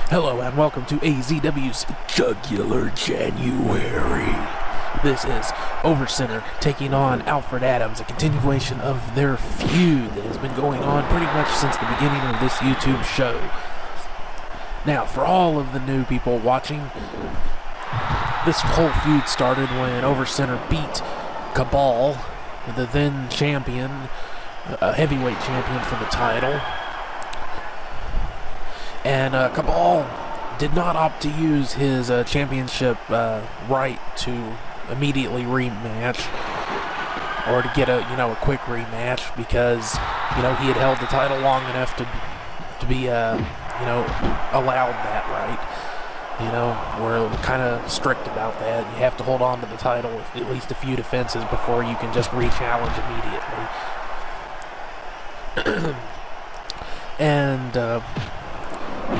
Hello and welcome to AZW's Jugular January. This is Overcenter taking on Alfred Adams, a continuation of their feud that has been going on pretty much since the beginning of this YouTube show. Now, for all of the new people watching, this whole feud started when Overcenter beat Cabal, the then champion, a heavyweight champion for the title. And Cabal did not opt to use his championship right to immediately rematch or to get a quick rematch because he had held the title long enough to be allowed that right. We're kind of strict about that. You have to hold on to the title with at least a few defenses before you can just re-challenge immediately. And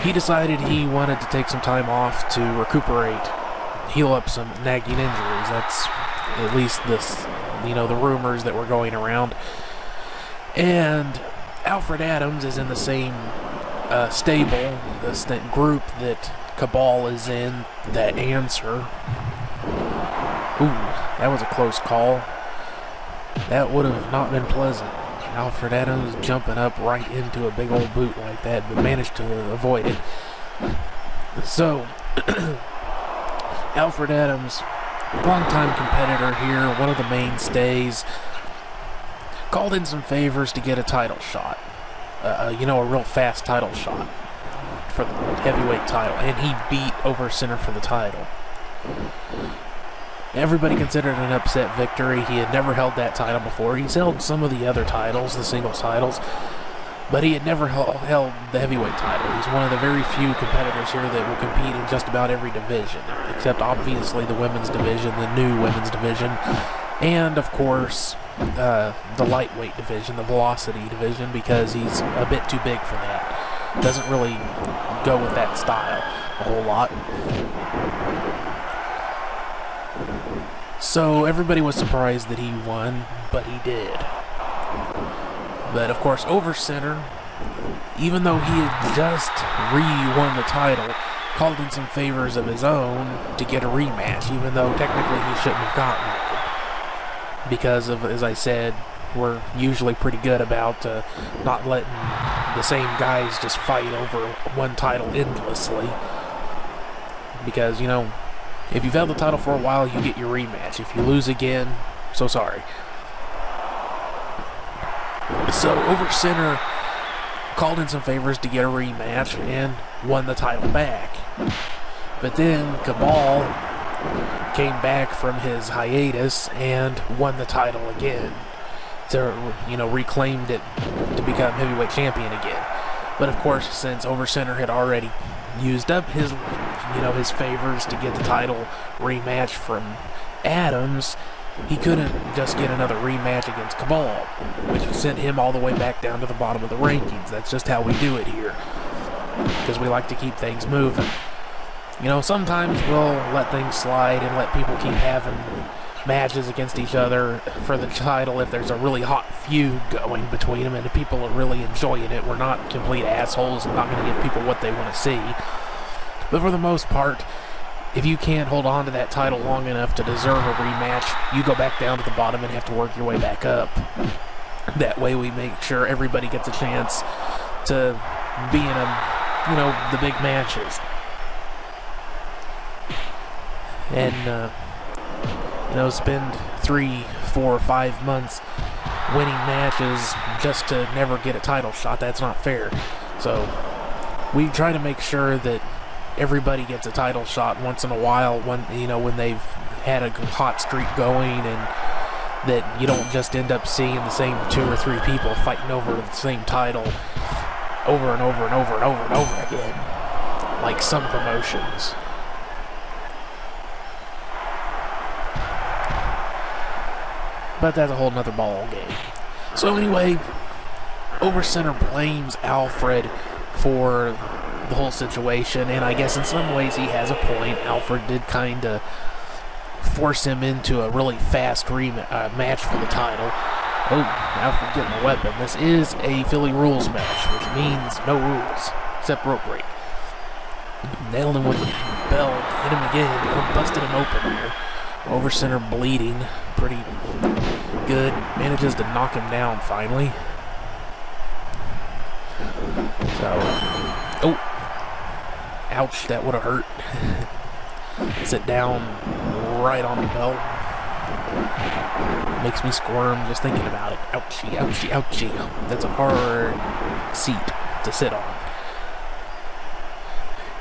he decided he wanted to take some time off to recuperate, heal up some nagging injuries. That's at least the rumors that were going around. And Alfred Adams is in the same stable, the group that Cabal is in, The Answer. Ooh, that was a close call. That would have not been pleasant. Alfred Adams jumping up right into a big old boot like that, but managed to avoid it. So, Alfred Adams, longtime competitor here, one of the mainstays, called in some favors to get a title shot. A real fast title shot for the heavyweight title, and he beat Overcenter for the title. Everybody considered it an upset victory. He had never held that title before. He's held some of the other titles, the singles titles, but he had never held the heavyweight title. He's one of the very few competitors here that will compete in just about every division, except obviously the women's division, the new women's division, and of course the lightweight division, the velocity division, because he's a bit too big for that. Doesn't really go with that style a whole lot. So everybody was surprised that he won, but he did. But of course, Overcenter, even though he had just re-won the title, called in some favors of his own to get a rematch, even though technically he shouldn't have gotten it. Because of, as I said, we're usually pretty good about not letting the same guys just fight over one title endlessly. Because, if you've held the title for a while, you get your rematch. If you lose again, so sorry. So Overcenter called in some favors to get a rematch and won the title back. But then Cabal came back from his hiatus and won the title again. To, reclaimed it to become heavyweight champion again. But of course, since Overcenter had already used up his favors to get the title rematch from Adams, he couldn't just get another rematch against Cabal, which sent him all the way back down to the bottom of the rankings. That's just how we do it here, because we like to keep things moving. Sometimes we'll let things slide and let people keep having matches against each other for the title if there's a really hot feud going between them and if people are really enjoying it. We're not complete assholes and not going to give people what they want to see. But for the most part, if you can't hold on to that title long enough to deserve a rematch, you go back down to the bottom and have to work your way back up. That way we make sure everybody gets a chance to be in the big matches. And, spend 3, 4, 5 months winning matches just to never get a title shot. That's not fair. So we try to make sure that everybody gets a title shot once in a while when they've had a hot streak going, and that you don't just end up seeing the same 2 or 3 people fighting over the same title over and over and over and over and over again, like some promotions. But that's a whole nother ball game. So anyway, Overcenter blames Alfred for the whole situation, and I guess in some ways he has a point. Alfred did kind of force him into a really fast match for the title. Oh, Alfred getting a weapon. This is a Philly rules match, which means no rules, except rope break. Nailed him with the bell. Hit him again. Busted him open there. Over center bleeding. Pretty good. Manages to knock him down finally. So, oh. Ouch, that would have hurt. Sit down right on the bell. Makes me squirm just thinking about it. Ouchie, ouchie, ouchie. That's a hard seat to sit on.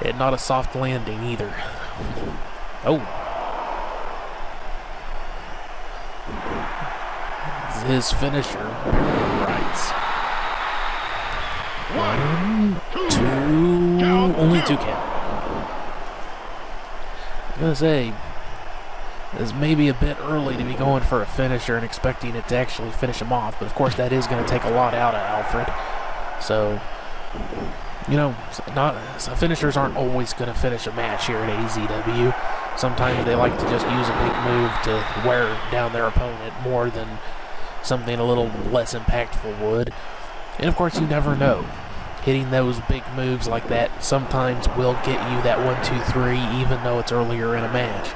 And not a soft landing either. Oh. His finisher, rights. 1, 2, only 2 count. I'm gonna say, it's maybe a bit early to be going for a finisher and expecting it to actually finish him off, but of course that is going to take a lot out of Alfred. So, you know, finishers aren't always going to finish a match here at AZW. Sometimes they like to just use a big move to wear down their opponent more than something a little less impactful would. And of course, you never know. Hitting those big moves like that sometimes will get you that 1, 2, 3, even though it's earlier in a match.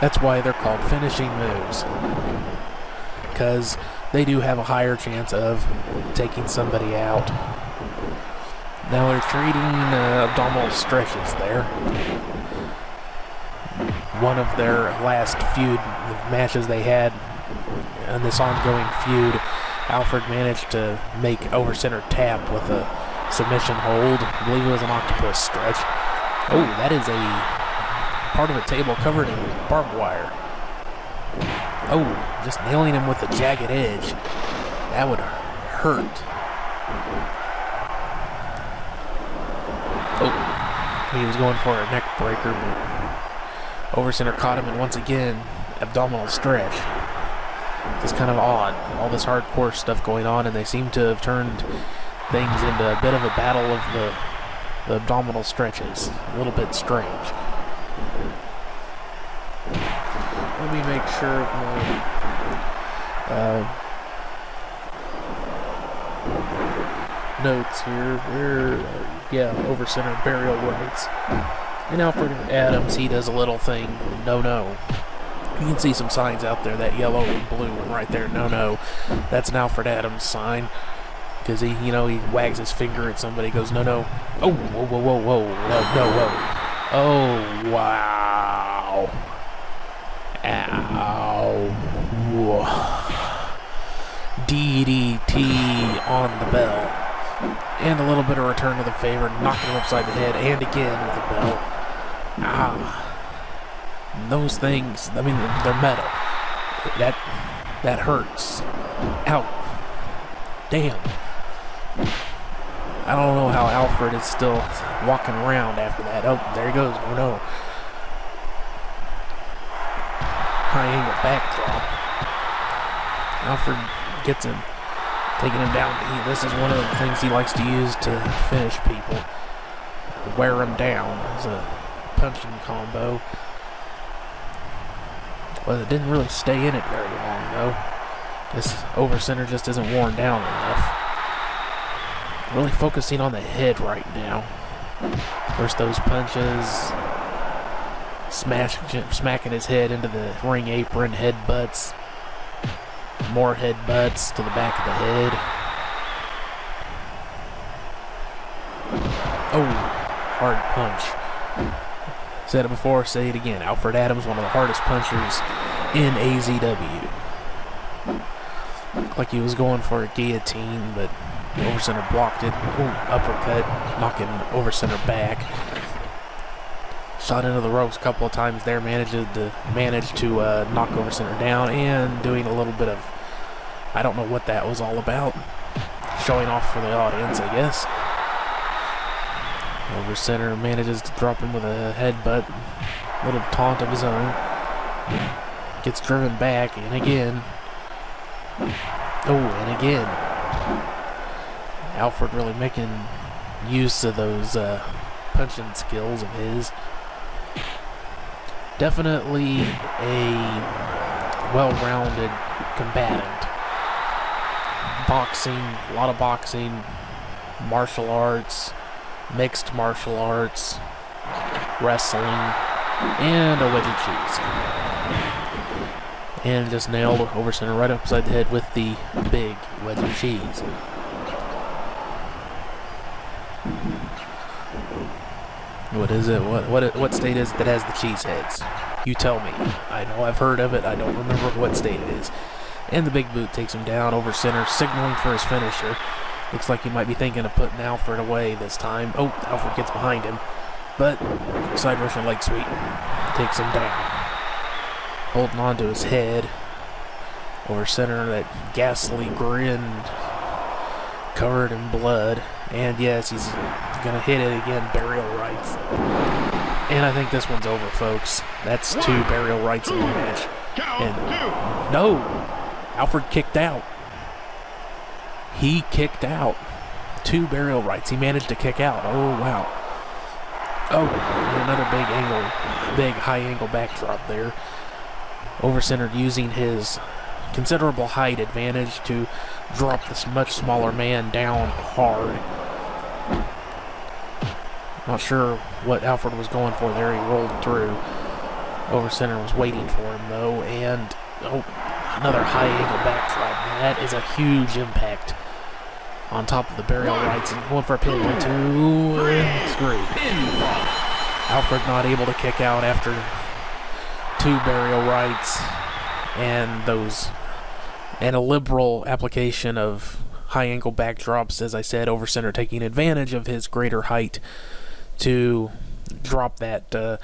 That's why they're called finishing moves, because they do have a higher chance of taking somebody out. Now they're trading abdominal stretches there. One of their last feud matches they had in this ongoing feud, Alfred managed to make over center tap with a submission hold. I believe it was an octopus stretch. Oh, that is a part of a table covered in barbed wire. Oh, just nailing him with the jagged edge. That would hurt. Oh, he was going for a neck breaker, but over center caught him, and once again, abdominal stretch. It's kind of odd, all this hardcore stuff going on, and they seem to have turned things into a bit of a battle of the abdominal stretches. A little bit strange. Let me make sure of my notes here. Over center burial rights. And Alfred Adams, he does a little thing, no. You can see some signs out there, that yellow and blue one right there, no. That's an Alfred Adams sign. Because he wags his finger at somebody, goes, no. Oh, whoa. Oh, wow. Ow. Whoa. DDT on the bell. And a little bit of return to the favor, knocking him upside the head, and again with the bell. Ah. Those things, I mean, they're metal. That hurts. Ow. Damn. I don't know how Alfred is still walking around after that. Oh, there he goes. Oh, no. High angle backdrop. Alfred gets him, taking him down. This is one of the things he likes to use to finish people. Wear them down as a punching combo. Well, it didn't really stay in it very long, though. This over center just isn't worn down enough. Really focusing on the head right now. First those punches, smacking his head into the ring apron, headbutts, more headbutts to the back of the head. Oh, hard punch. Said it before, say it again. Alfred Adams, one of the hardest punchers in AZW. Looked like he was going for a guillotine, but over center blocked it. Ooh, uppercut, knocking over center back. Shot into the ropes a couple of times there, managed to knock over center down, and doing a little bit of, I don't know what that was all about. Showing off for the audience, I guess. Over center manages to drop him with a headbutt, little taunt of his own. Gets driven back, and again. Oh, and again. Alfred really making use of those punching skills of his. Definitely a well-rounded combatant. Boxing, a lot of boxing, martial arts, mixed martial arts, wrestling, and a wedge of cheese. And just nailed over center right upside the head with the big wedge of cheese. What is it? What state is it that has the cheese heads? You tell me. I know I've heard of it. I don't remember what state it is. And the big boot takes him down over center, signaling for his finisher. Looks like he might be thinking of putting Alfred away this time. Oh, Alfred gets behind him. But side Russian leg sweep takes him down. Holding on to his head. Over center, that ghastly grin covered in blood. And yes, he's going to hit it again, burial rights. And I think this one's over, folks. That's 2 burial rights in the match. And no! Alfred kicked out. He kicked out. 2 burial rights. He managed to kick out. Oh, wow. Oh, and another big high angle backdrop there. Over-centered, using his considerable height advantage to drop this much smaller man down hard. Not sure what Alfred was going for there. He rolled through. Over-center was waiting for him, though. And, oh, another high angle backdrop. That is a huge impact. On top of the burial rights, and going for a pin. 1, 2, and 3. Alfred not able to kick out after 2 burial rights and a liberal application of high ankle backdrops, as I said, over center, taking advantage of his greater height to drop that the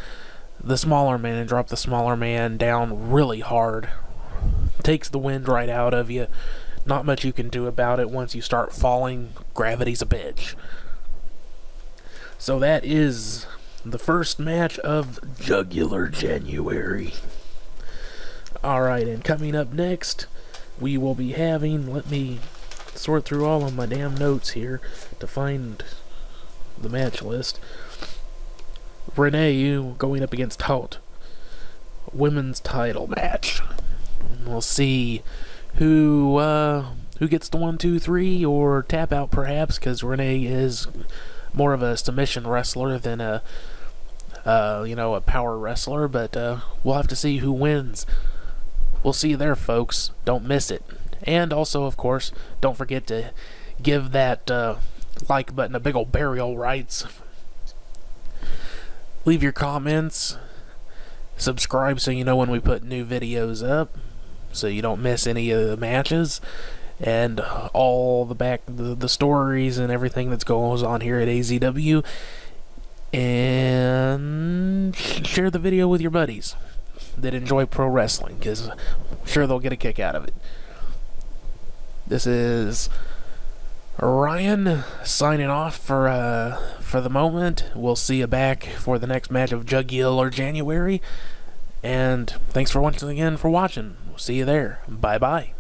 smaller man and drop the smaller man down really hard. Takes the wind right out of you. Not much you can do about it once you start falling. Gravity's a bitch. So that is the first match of Jugular January. Alright, and coming up next, we will be having, let me sort through all of my damn notes here to find the match list. Renee going up against Hout. Women's title match. We'll see who gets the 1, 2, 3, or tap out perhaps, because Renee is more of a submission wrestler than a power wrestler, but we'll have to see who wins. We'll see you there, folks. Don't miss it. And also, of course, don't forget to give that like button a big old burial rights. Leave your comments. Subscribe so you know when we put new videos up, so you don't miss any of the matches and all the stories and everything that goes on here at AZW. And share the video with your buddies that enjoy pro wrestling, because I'm sure they'll get a kick out of it. This is Ryan signing off for the moment. We'll see you back for the next match of Jugular January. And thanks for once again for watching. We'll see you there. Bye bye.